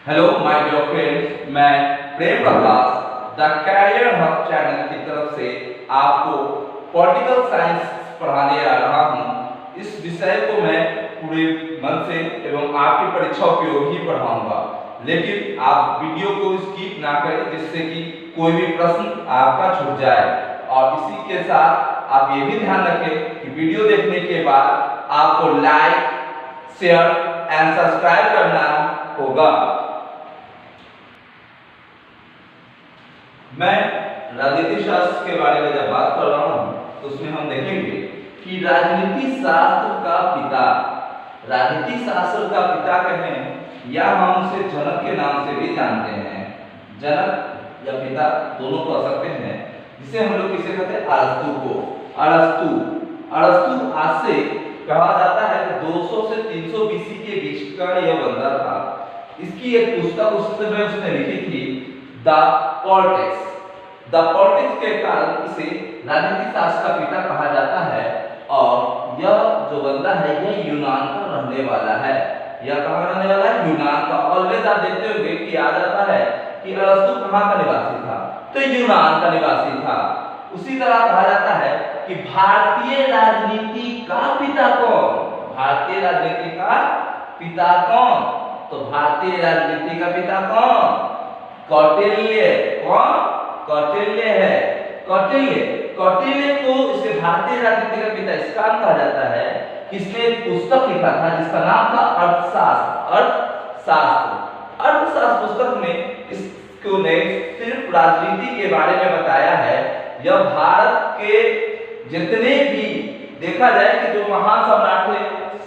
Hello my dear friends, मैं Prem Prakash the career hub channel की तरफ से आपको पॉलिटिकल साइंस पढ़ाने आ रहा हूं। इस विषय को मैं पूरे मन से एवं आपकी परीक्षा उपयोग ही पढ़ाऊंगा, लेकिन आप वीडियो को स्किप ना करें जिससे कि कोई भी प्रश्न आपका छूट जाए। और इसी के साथ आप ये भी ध्यान रखें कि वीडियो देखने के बाद आपको लाइक, शेयर एंड सब्सक्राइब करना होगा। मैं राजनीति शास्त्र के बारे में जब बात कर रहा हूं तो उसमें हम देखेंगे कि राजनीति शास्त्र का पिता, राजनीति शास्त्र का पिता कहें या हम उसे जनक के नाम से भी जानते हैं। जनक या पिता दोनों कह सकते हैं, जिसे हम लोग किसे कहते हैं, अरस्तु को। अरस्तु आज से कहा जाता है 200 से 300 बीसी के बीच का यह बंदा था। इसकी एक पुस्तक उस समय उसने लिखी थी, द पॉलिटिक्स के कारण इसे राजनीति शास्त्र का पिता कहा जाता है। और यह जो बंदा है यह यूनान का रहने वाला है। यह कहाँ रहने वाला है? यूनान का। ऑलवेज आप देखते होंगे कि आ जाता है कि अरस्तु कहाँ का निवासी था, तो यूनान का निवासी था। उसी तरह कहा जाता है कि भारतीय राजनीति का पिता कौन? भारतीय राजनीति का पिता कौन? तो भारतीय राजनीति का पिता कौन? कौटिल्य। कौन? कौटिल्य है। कौटिल्य को इसे भारतीय राजनीति का पिता इस कारण कहा जाता है कि इसने एक पुस्तक लिखा था जिसका नाम था अर्थशास्त्र पुस्तक में इसको ने सिर्फ राजनीति के बारे में बताया है। यह भारत के जितने भी देखा जाए कि जो महान सम्राट थे,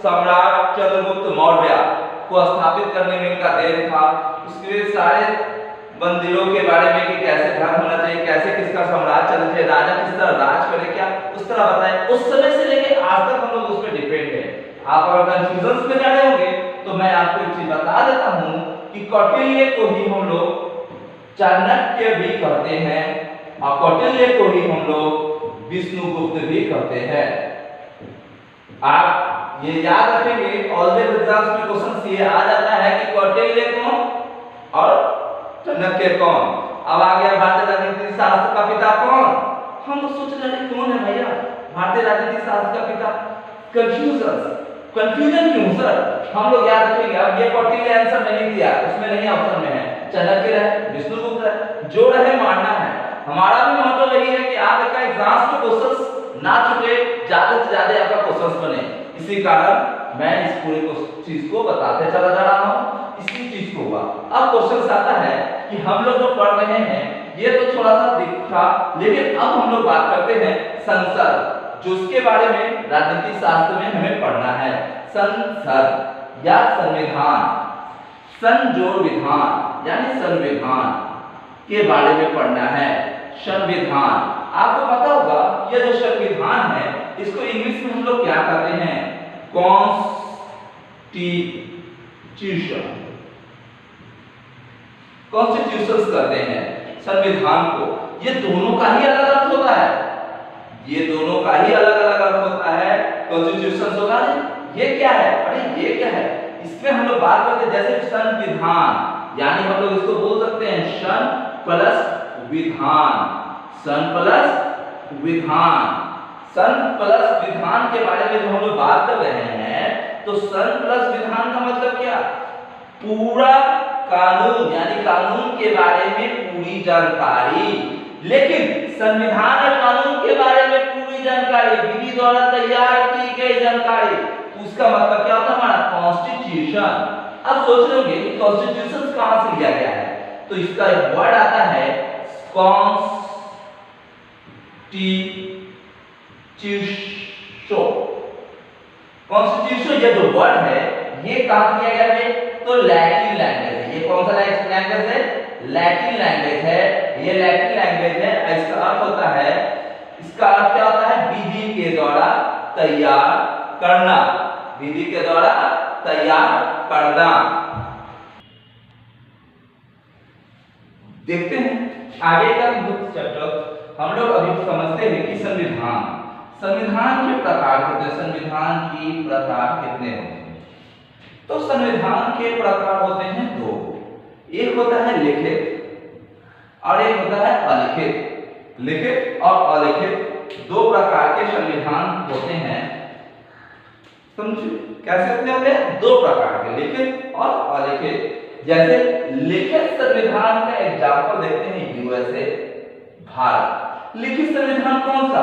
सम्राट चंद्रगुप्त मौर्य को स्थापित करने में इनका देन था। उसके सारे मंदिरों के बारे में कि कैसे धर्म होना चाहिए, कैसे किसका साम्राज्य चलना चाहिए, राजा किस तरह राज करे, क्या उस तरह बताए। उस समय से लेके आज तक हम लोग उस पर डिपेंड है। आप अगर कंफ्यूजन में जा रहे होंगे तो मैं आपको एक चीज बता देता हूं कि कौटिल्य को ही हम लोग चाणक्य भी कहते हैं और कौटिल्य को ही हम लोग विष्णुगुप्त भी कहते हैं। आप ये याद रखेंगे, ऑलवेज एग्जाम्स में क्वेश्चन ये आ जाता है कि कौटिल्य कौन और चाणक्य कौन। अब आ गया भारतीय राजनीति शास्त्र का पिता कौन। हम तो सोच रहे हैं कौन है भैया भारतीय राजनीति शास्त्र का पिता। कंफ्यूजन क्यों सर? हम लोग याद रखेंगे। अब ये कौटिल्य आंसर नहीं दिया, उसमें नहीं ऑप्शन में है, चाणक्य रहे, विष्णुगुप्त रहे, जो रहे मानना है। हमारा भी मोटो यही है कि आप का एग्जाम्स में क्वेश्चंस ना चुके, ज्यादा से ज्यादा आपका क्वेश्चंस बने। इसी कारण मैं इस पूरी चीज को बताते चला जा रहा हूं। इसी चीज को हुआ। अब क्वेश्चन आता है कि हम लोग जो पढ़ रहे हैं ये तो थोड़ा सा दिखा, लेकिन अब हम लोग बात करते हैं संसद, जो उसके बारे में राजनीति शास्त्र में हमें पढ़ना है। संसद या संविधान, संजोड़ विधान यानी संविधान के बारे में पढ़ना है। संविधान आपको पता होगा, यह जो संविधान है इसको इंग्लिश में हम लोग क्या कहते हैं? कॉन्स्टिट्यूशंस कहते हैं संविधान को। ये दोनों का ही अलग अर्थ होता है, ये दोनों का ही अलग अलग अर्थ होता है। कॉन्स्टिट्यूशंस होगा, ये क्या है? अरे ये क्या है? इसमें हम लोग बात करते हैं जैसे संविधान, यानी हम लोग इसको बोल सकते हैं सन प्लस विधान। सन प्लस विधान, सन प्लस विधान के बारे में जो हम लोग बात कर रहे हैं, तो सन प्लस विधान का मतलब क्या? पूरा कानून, यानी कानून के बारे में पूरी जानकारी। लेकिन संविधान और कानून के बारे में पूरी जानकारी, विधि द्वारा तैयार की गई जानकारी, उसका मतलब क्या होता है? हमारा कॉन्स्टिट्यूशन। अब सोच रहे होंगे कि कॉन्स्टिट्यूशन कहां से लिया गया है, तो इसका एक वर्ड आता है कॉन्स्टिट्यूशन। कॉन्स्टिट्यूशन ये जो वर्ड है ये कहां दिया गया है? तो लैटिन लैंग्वेज है। ये कौन सा लैंग्वेज है? लैटिन लैंग्वेज है। ये लैटिन लैंग्वेज है। इसका अर्थ होता है, इसका अर्थ क्या होता है? विधि के द्वारा तैयार करना, विधि के द्वारा तैयार करना। देखते हैं आगे का बुक चैप्टर। हम लोग अभी समझते हैं कि संविधान के प्रकार होते हैं। संविधान की प्रकार कितने होते हैं? तो संविधान के प्रकार होते हैं दो। एक होता है लिखित और एक होता है अलिखित। लिखित और अलिखित दो प्रकार के संविधान होते हैं। समझे कैसे होते हैं? दो प्रकार के, लिखित और अलिखित। जैसे लिखित संविधान का एग्जाम्पल देखते हैं यूएसए, भारत। लिखित संविधान कौन सा?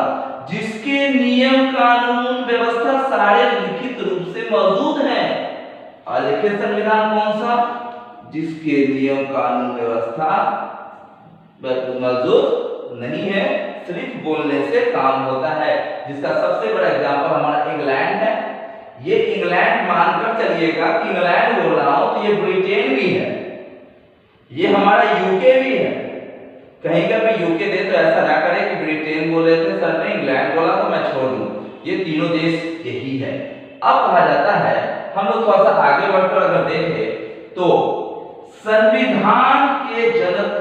जिसके नियम कानून व्यवस्था सारे लिखित रूप से मौजूद हैं। अलिखित संविधान कौन सा? जिसके नियम कानून व्यवस्था मौजूद नहीं है, सिर्फ बोलने से काम होता है। जिसका सबसे बड़ा एग्जाम्पल हमारा इंग्लैंड है। ये इंग्लैंड मानकर चलिएगा कि इंग्लैंड बोल रहा हूं तो ये ब्रिटेन भी है, ये हमारा यूके भी है। कहीं का भी यूके दे तो ऐसा ना करे कि ब्रिटेन बोले थे सर ने, इंग्लैंड बोला तो मैं छोड़ दूं। ये तीनों देश यही है। अब कहा जाता है, हम लोग थोड़ा सा आगे बढ़कर अगर देखें तो संविधान के जनक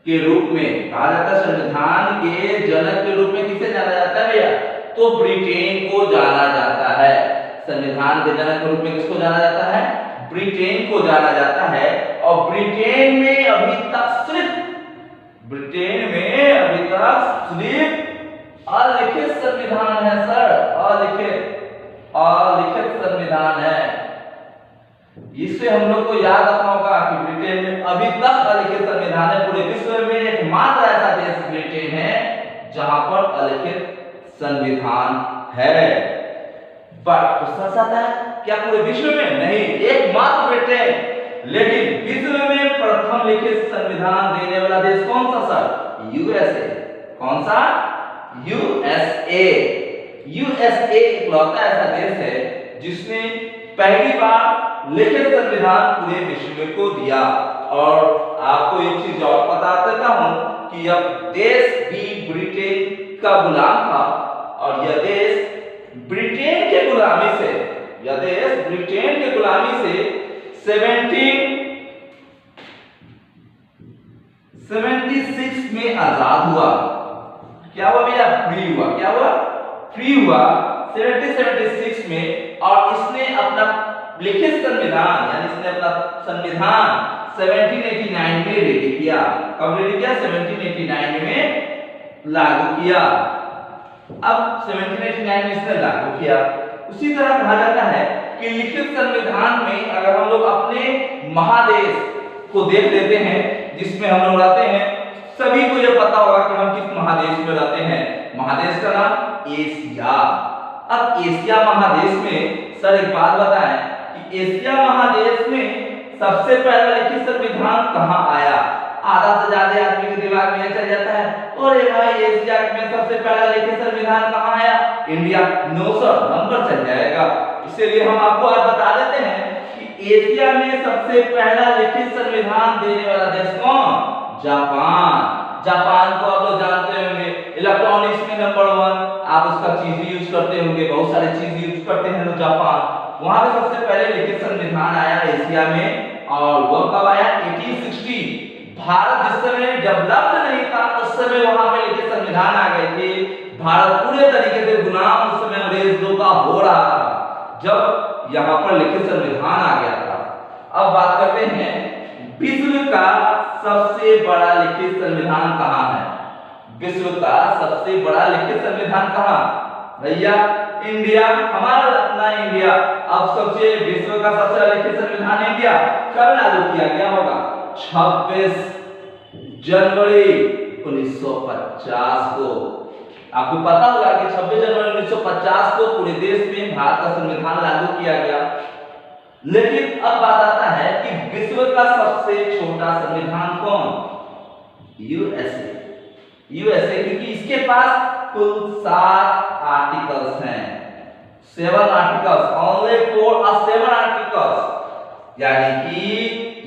के रूप में कहा जाता है, संविधान के जनक के रूप में किसे जाना जाता है भैया? तो ब्रिटेन को जाना जाता है। संविधान के जनक के रूप में किसको जाना जाता है? ब्रिटेन को जाना जाता है। और ब्रिटेन में अभी तक सिर्फ अलिखित संविधान है सर, अलिखित संविधान है। इससे हम लोग को याद रखना होगा कि ब्रिटेन में अभी तक अलिखित संविधान है। पूरे विश्व में एकमात्र ऐसा देश ब्रिटेन है जहां पर अलिखित संविधान है। बट पूछा है क्या पूरे विश्व में? नहीं, एकमात्र ब्रिटेन। लेकिन विश्व में प्रथम लिखित संविधान देने वाला देश कौन सा सर? यूएसए। कौन सा? यूएसए। यूएसए इकलौता ऐसा देश है जिसने पहली बार लिखित संविधान पूरे विश्व को दिया। और आपको एक चीज और बता देता हूं कि यह देश भी ब्रिटेन का गुलाम था और यह देश ब्रिटेन के गुलामी से, यह देश ब्रिटेन के गुलामी से 1776 में आजाद हुआ। क्या हुआ भैया? फ्री हुआ। क्या हुआ? फ्री हुआ 1776 में। और इसने अपना लिखित संविधान यानी इसने अपना संविधान 1789 में रेडी किया। कब रेडी किया? 1789 में लागू किया। अब 1789 में इसने लागू किया। उसी तरह कहा जाता है कि लिखित संविधान में अगर हम लोग अपने महादेश को देख लेते हैं जिसमें हम लोग रहते हैं, सभी को यह पता होगा कि हम किस महादेश में रहते हैं। महादेश का नाम एशिया। अब एशिया महादेश में सर एक बात बताएं कि एशिया महादेश में सबसे पहला लिखित संविधान कहां आया? आधा से ज्यादा आदमी के दिमाग में चल जाता है, अरे भाई एशिया में सबसे पहला लिखित संविधान कहां आया? इंडिया। नो सर, नंबर चल जाएगा। इसलिए हम आपको आज बता देते हैं कि एशिया में सबसे पहला लिखित संविधान देने वाला देश कौन? जापान। जापान को आप लोग जानते होंगे, इलेक्ट्रॉनिक्स में नंबर 1, आप उसका चीज यूज करते होंगे, बहुत सारे चीज यूज करते हैं लोग जापान। वहां पे सबसे पहले लिखित संविधान आया एशिया में। और वो कब आया? 1860। भारत जिस समय डेवलप्ड नहीं था उस समय वहां पे लिखित संविधान आ गए थे। भारत पूरे तरीके से गुलाम उस समय अंग्रेजों का हो रहा था जब यहाँ पर लिखित संविधान आ गया था। अब बात करते हैं विश्व का सबसे बड़ा लिखित संविधान कहाँ है? विश्व का सबसे बड़ा लिखित संविधान कहाँ? भैया इंडिया, हमारा अपना इंडिया। अब सबसे विश्व का सबसे बड़ा लिखित संविधान इंडिया कब लागू किया गया होगा? 26 जनवरी 1950 को। आपको पता होगा कि 26 जनवरी 1950 को पूरे देश में भारत का संविधान लागू किया गया। लेकिन अब बात आता है कि विश्व का सबसे छोटा संविधान कौन? यूएसए। यूएसए, क्योंकि इसके पास कुल 7 आर्टिकल्स हैं। 7 आर्टिकल्स, ओनली 7 आर्टिकल्स। यानी कि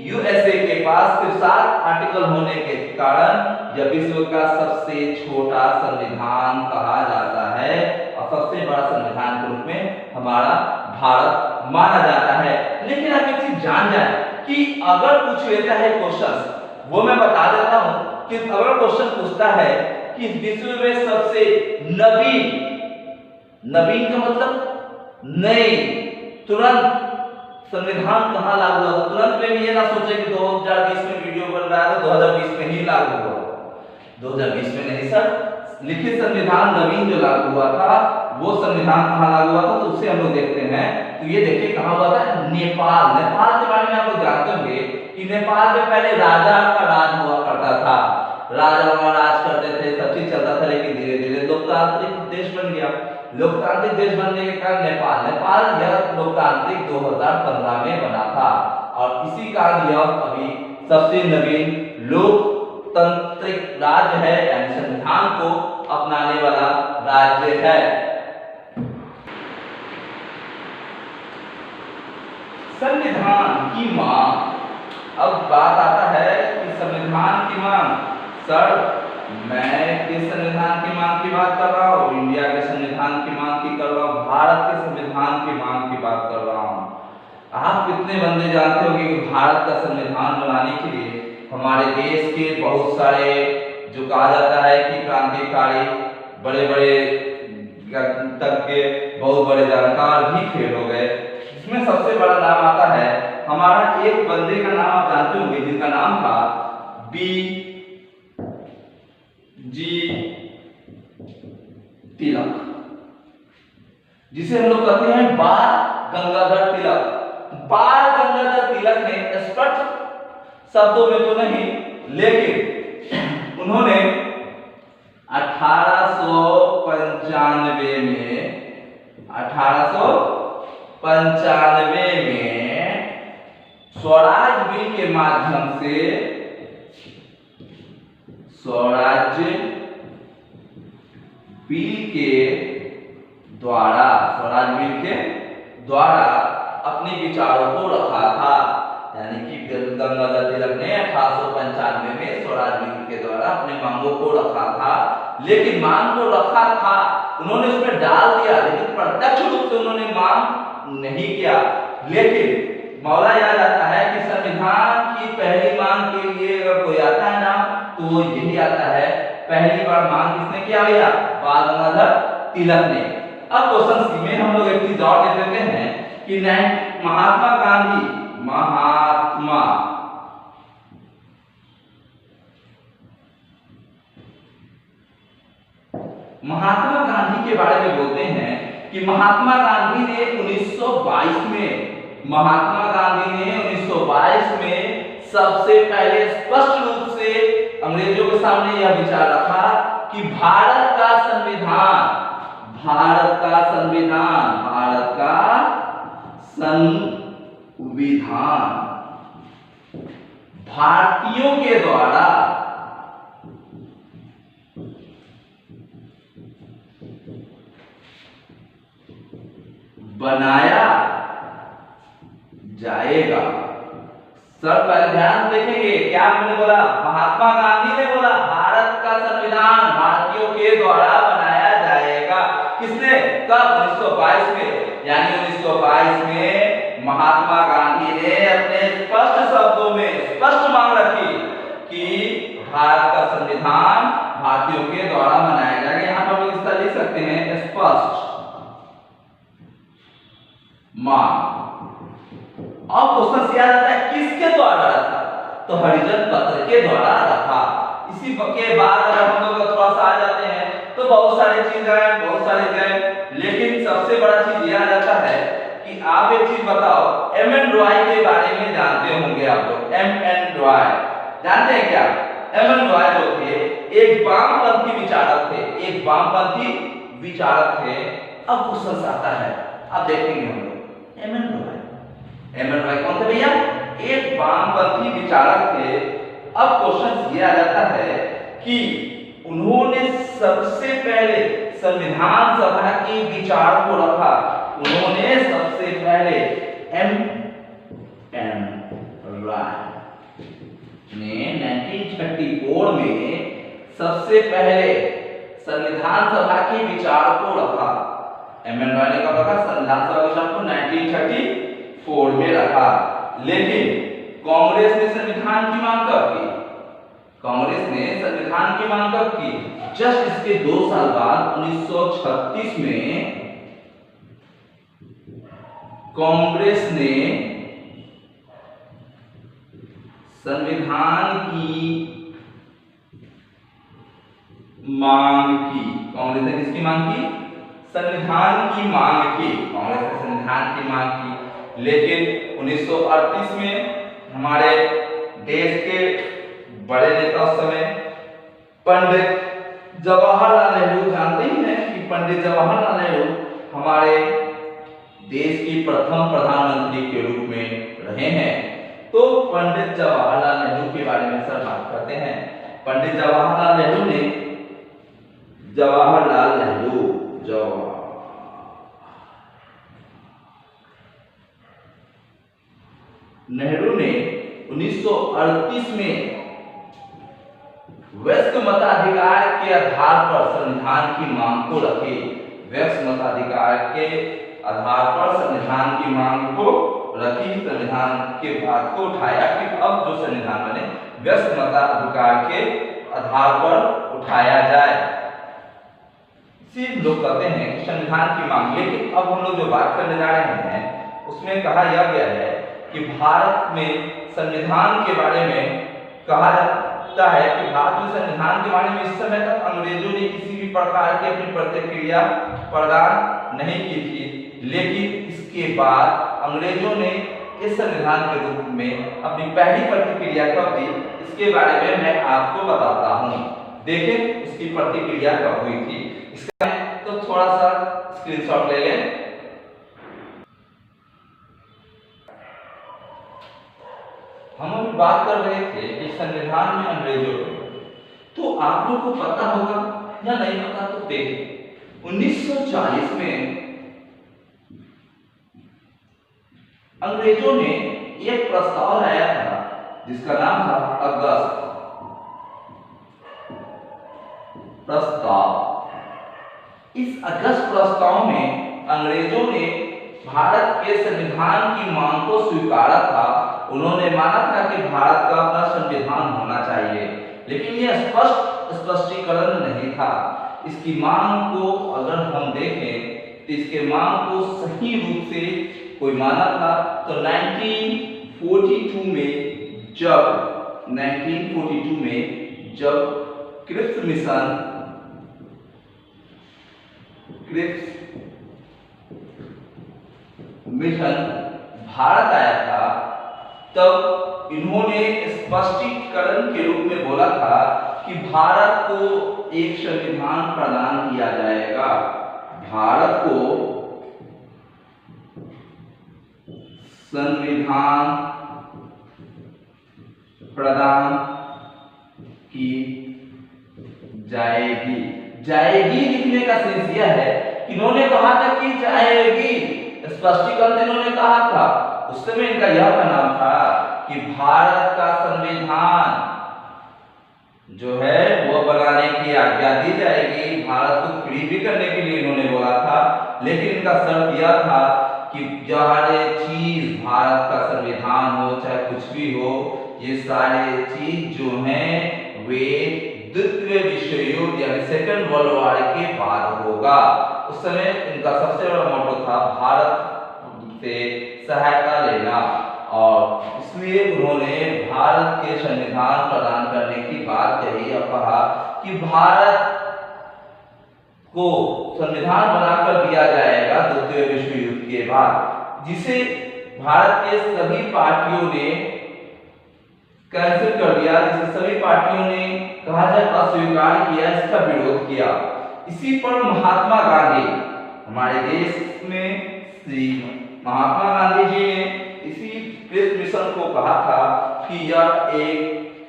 यूएसए के पास सिर्फ 7 आर्टिकल होने के कारण यह विश्व का सबसे छोटा संविधान कहा जाता है और सबसे बड़ा संविधान के रूप में हमारा भारत माना जाता है। लेकिन आप एक चीज जान जाए कि अगर पूछ लेता है क्वेश्चन, वो मैं बता देता हूं कि अगर क्वेश्चन पूछता है कि विश्व में सबसे नवीन, नवीन का मतलब नई, तुरंत संविधान कहां लागू हुआ, तुरंत में भी ये ना ना सोचे कि 2020 में वीडियो बन रहा है तो 2020 में ही लागू हुआ, 2020 में नहीं सर। लिखित संविधान नवीन जो लागू हुआ था वो संविधान कहाँ लागू हुआ था, तो उसे हम लोग देखते हैं। तो ये देखिए कहाँ हुआ था, नेपाल। नेपाल के बारे में आप लोग जानते होंगे कि नेपाल में पहले राजा का राज हुआ करता था, राजा वहां राज करते थे, सब चीज चलता था, लेकिन धीरे धीरे लोकतांत्रिक देश बन गया। लोकतांत्रिक देश बनने के कारण नेपाल यह लोकतांत्रिक 2015 में बना था, और इसी कारण यह अभी सबसे नवीन लोकतांत्रिक राज्य है, यानी संविधान को अपनाने वाला राज्य है। संविधान की मांग, अब बात आता है कि संविधान की मांग, सर मैं किस संविधान की मांग की बात कर रहा हूँ, इंडिया के संविधान की मांग की कर रहा हूँ, भारत के संविधान की मांग की बात कर रहा हूँ। आप कितने बंदे जानते होंगे कि भारत का संविधान बनाने के लिए हमारे देश के बहुत सारे, जो कहा जाता है कि क्रांतिकारी, बड़े बड़े तज्ञ, बहुत बड़े जानकार भी फेल हो गए। इसमें सबसे बड़ा नाम आता है हमारा एक बंदे का नाम आप जानते होंगे, जिनका नाम था B.G. तिलक, जिसे हम लोग कहते हैं बाल गंगाधर तिलक। बाल गंगाधर तिलक ने स्पष्ट शब्दों में तो नहीं, लेकिन उन्होंने 1895 में स्वराज बिल के माध्यम से, स्वराज बिल के द्वारा, स्वराज बिल के द्वारा अपने विचारों को रखा था। यानी कि गंगाधर तिलक ने 1895 में स्वराज बिल के द्वारा अपने मांगों को रखा था, लेकिन मांग को रखा था, उन्होंने उसमें डाल दिया, लेकिन प्रत्यक्ष रूप से उन्होंने मांग नहीं किया। लेकिन मौला याद आता है कि संविधान की पहली मांग के लिए अगर कोई आता है ना, तो वो यही आता है, पहली बार मांग किसने किया भैया, बाल गंगाधर तिलक ने। अब क्वेश्चन सी में हम लोग एक चीज और देख लेते हैं कि महात्मा गांधी, महात्मा गांधी के बारे में बोलते हैं कि महात्मा गांधी ने 1922 में, महात्मा गांधी ने 1922 में सबसे पहले स्पष्ट रूप से अंग्रेजों के सामने यह विचार रखा कि भारत का संविधान, भारत का संविधान, भारत का संविधान भारतीयों के द्वारा बनाया जाएगा। सर पहले ध्यान देखेंगे क्या मैंने बोला, महात्मा गांधी ने बोला भारत का संविधान भारतीयों के द्वारा बनाया जाएगा। किसने, कब, 1922 में। यानी 1922 में महात्मा गांधी ने अपने स्पष्ट शब्दों में स्पष्ट मांग रखी कि भारत का संविधान भारतीयों के द्वारा बनाया जाएगा। यहां पर हम लोग इस तरह लिख सकते हैं, स्पष्ट मांग। अब क्वेश्चन याद आता है किसके द्वारा रखा, तो हरिजन पत्र के द्वारा रखा। इसी के बाद अगर हम लोग थोड़ा सा आ जाते हैं तो बहुत सारी चीजें हैं, बहुत सारे हैं, लेकिन सबसे बड़ा चीज यह आ जाता है कि आप एक चीज बताओ, M.N. रॉय के बारे में जानते होंगे आप लोग। M.N. रॉय जानते हैं क्या? M.N. रॉय जो थे एक वामपंथी विचारक थे, एक वामपंथी विचारक थे। अब क्वेश्चन आता है, अब देखेंगे हम लोग M.N. रॉय, M.N. रॉय कौन थे भैया? एक वामपंथी विचारक थे। अब क्वेश्चन ये आ जाता है कि उन्होंने सबसे पहले संविधान सभा के विचार को रखा। उन्होंने सबसे पहले M.N. रॉय ने 1934 में सबसे पहले संविधान सभा के विचार को रखा। M.N. रॉय ने कब रखा? संविधान सभा के विचार को 1934 में रखा। लेकिन कांग्रेस ने संविधान की मांग कब की? कांग्रेस ने संविधान की मांग कब की? जस्ट इसके 2 साल बाद 1936 में कांग्रेस ने संविधान की मांग की। कांग्रेस ने किसकी मांग की? संविधान की मांग की। कांग्रेस ने संविधान की मांग की। लेकिन 1938 में हमारे देश के बड़े नेता उस समय पंडित जवाहरलाल नेहरू, जानते ही हैं कि पंडित जवाहरलाल नेहरू हमारे देश की प्रथम प्रधानमंत्री के रूप में रहे हैं। तो पंडित जवाहरलाल नेहरू के बारे में सर बात करते हैं। पंडित जवाहरलाल नेहरू ने नेहरू ने 1938 में वयस्क मताधिकार के आधार पर संविधान की मांग को रखी। वयस्क मताधिकार के आधार पर संविधान की मांग को रखी, संविधान के बात को उठाया कि अब जो संविधान बने वयस्क मताधिकार के आधार पर उठाया जाए। इसी लोग कहते हैं कि संविधान की मांग। लेकिन अब हम लोग जो बात करने जा रहे हैं उसमें कहा यह गया है कि भारत में संविधान के बारे में कहा जाता है कि भारत में संविधान के बारे में इस समय तक अंग्रेजों ने किसी भी प्रकार की अपनी प्रतिक्रिया प्रदान नहीं की थी। लेकिन इसके बाद अंग्रेजों ने इस संविधान के रूप में अपनी पहली प्रतिक्रिया कब दी, इसके बारे में मैं आपको बताता हूँ। देखें उसकी प्रतिक्रिया कब हुई थी। इसका तो थोड़ा सा स्क्रीनशॉट ले लें। हम अभी बात कर रहे थे कि संविधान में अंग्रेजों ने, तो आप लोग को पता होगा या नहीं पता तो देखें। 1940 में अंग्रेजों ने एक प्रस्ताव लाया था जिसका नाम था अगस्त प्रस्ताव। इस अगस्त प्रस्ताव में अंग्रेजों ने भारत के संविधान की मांग को स्वीकारा था। उन्होंने माना था कि भारत का अपना संविधान होना चाहिए, लेकिन यह स्पष्टीकरण नहीं था। इसकी मांग को अगर हम देखें तो इसके मांग को सही रूप से कोई माना था तो 1942 में जब क्रिप्स मिशन भारत आया था तब इन्होंने स्पष्टीकरण के रूप में बोला था कि भारत को एक संविधान प्रदान किया जाएगा। भारत को संविधान प्रदान की जाएगी लिखने का सेंस यह है कि इन्होंने कहा था कि जाएगी। स्पष्टीकरण इन्होंने कहा था, उस समय इनका यह नाम था कि भारत का संविधान जो है वो बनाने की आज्ञा दी जाएगी। भारत को फ्री भी करने के लिए इन्होंने बोला था, लेकिन इनका शर्त यह था कि सारे चीज भारत का संविधान हो चाहे कुछ भी हो, ये सारे चीज जो हैं वे द्वितीय विश्व युद्ध यानी सेकेंड वर्ल्ड वॉर के बाद होगा। उस समय इनका सबसे बड़ा मोटो था भारत से सहायता लेना, और इसलिए उन्होंने भारत के संविधान प्रदान करने की बात कही और कहा कि भारत को संविधान बनाकर दिया जाएगा द्वितीय विश्व युद्ध के बाद, जिसे भारत के सभी पार्टियों ने कैंसिल कर दिया, जिसे सभी पार्टियों ने कहा जाए अस्वीकार किया, इसका विरोध किया। इसी पर महात्मा गांधी, हमारे देश में श्री महात्मा गांधी जी ने इसी क्रिप्स मिशन को कहा था कि यह एक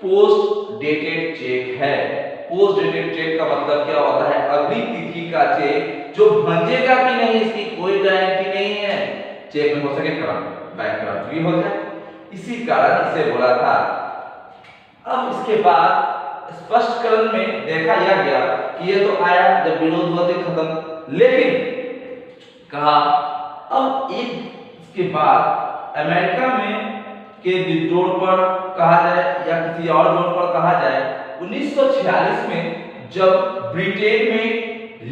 पोस्ट डेटेड चेक है। पोस्ट डेटेड चेक का मतलब क्या होता है? अगली तिथि का चेक जो भंजेगा कि नहीं इसकी कोई गारंटी नहीं है। चेक में हो सके बैंक भी हो जाए, इसी कारण इसे बोला था। अब इसके बाद स्पष्टीकरण में देखा यह गया कि ये तो आया जब विरोध हुआ तो खत्म, लेकिन कहा अब एक इसके बाद अमेरिका में के विद्रोह पर कहा जाए या किसी और जोड़ पर कहा जाए, 1946 में जब ब्रिटेन में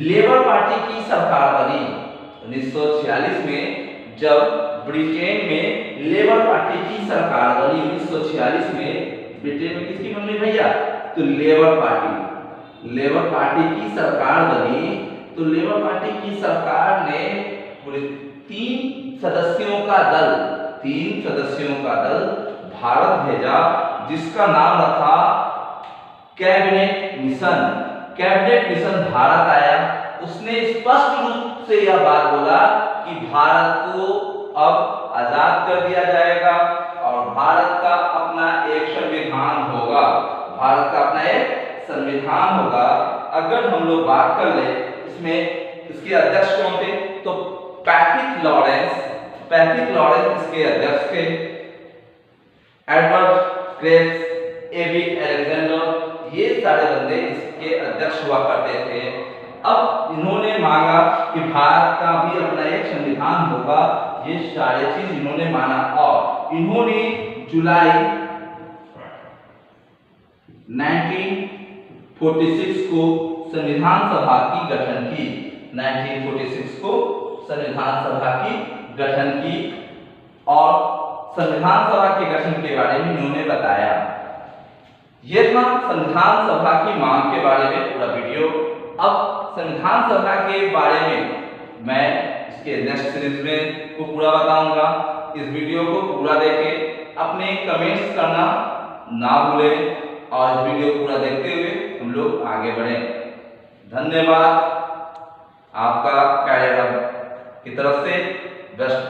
लेबर पार्टी की सरकार बनी, 1946 में जब ब्रिटेन में लेबर पार्टी की सरकार बनी 1946 में। ब्रिटेन में किसकी बनी भैया? तो लेबर पार्टी की सरकार बनी। तो लेबर पार्टी की सरकार ने पूरे 3 सदस्यों का दल भारत भेजा, जिसका नाम रखा कैबिनेट मिशन भारत आया। उसने स्पष्ट रूप से यह बात बोला कि भारत को अब आजाद कर दिया जाएगा और भारत का अपना एक संविधान होगा। अगर हम लोग बात कर ले इसमें इसके अध्यक्ष कौन थे? तो पैट्रिक लॉरेंस इसके अध्यक्ष थे। एडवर्ड क्रेब्स, एबी अलेक्जेंडर, ये सारे बंदे इसके अध्यक्ष हुआ करते थे। अब इन्होंने मांगा कि भारत का भी अपना एक संविधान होगा। ये सारे चीज इन्होंने माना और इन्होंने जुलाई 1946 को संविधान सभा की गठन की। 1946 को संविधान सभा की गठन की और संविधान सभा के गठन के बारे में इन्होंने बताया। यह था संविधान सभा की मांग के बारे में पूरा वीडियो। अब संविधान सभा के बारे में मैं इसके नेक्स्ट सीरीज में को पूरा बताऊंगा। इस वीडियो को पूरा देखें, अपने कमेंट्स करना ना भूलें और इस वीडियो को पूरा देखते हुए हम लोग आगे बढ़ें। धन्यवाद। आपका कैरियर की तरफ से बेस्ट